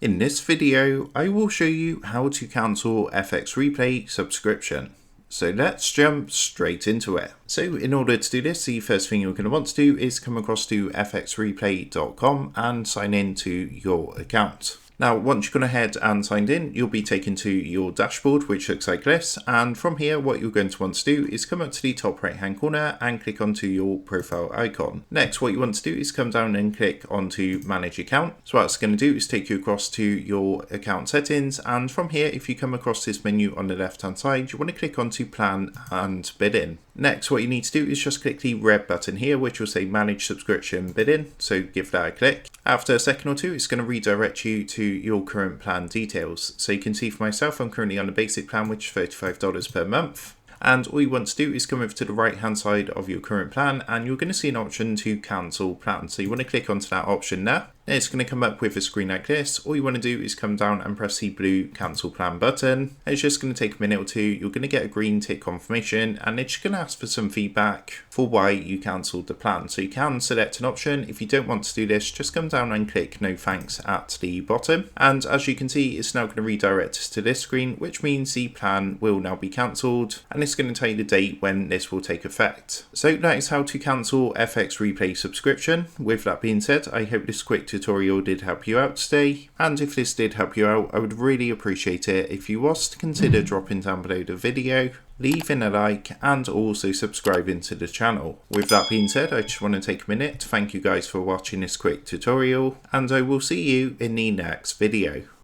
In this video, I will show you how to cancel FX Replay subscription. So let's jump straight into it. So in order to do this, the first thing you're going to want to do is come across to fxreplay.com and sign in to your account. Now, once you've gone ahead and signed in, you'll be taken to your dashboard, which looks like this. And from here, what you're going to want to do is come up to the top right-hand corner and click onto your profile icon. Next, what you want to do is come down and click onto Manage Account. So what it's going to do is take you across to your account settings. And from here, if you come across this menu on the left-hand side, you want to click onto Plan and Bidding. Next, what you need to do is just click the red button here, which will say Manage Subscription Bidding. So give that a click. After a second or two, it's going to redirect you to your current plan details. So you can see for myself, I'm currently on a basic plan, which is $35 per month. And all you want to do is come over to the right hand side of your current plan and you're going to see an option to cancel plan. So you want to click onto that option there. Then it's going to come up with a screen like this. All you want to do is come down and press the blue cancel plan button. It's just going to take a minute or two. You're going to get a green tick confirmation and it's going to ask for some feedback for why you cancelled the plan. So you can select an option. If you don't want to do this, just come down and click no thanks at the bottom. And as you can see, it's now going to redirect us to this screen, which means the plan will now be cancelled. And it's going to tell you the date when this will take effect. So that is how to cancel FX Replay subscription. With that being said, I hope this quick tutorial did help you out today, and if this did help you out, I would really appreciate it if you was to consider dropping down below the video, leaving a like and also subscribing to the channel. With that being said, I just want to take a minute to thank you guys for watching this quick tutorial, and I will see you in the next video.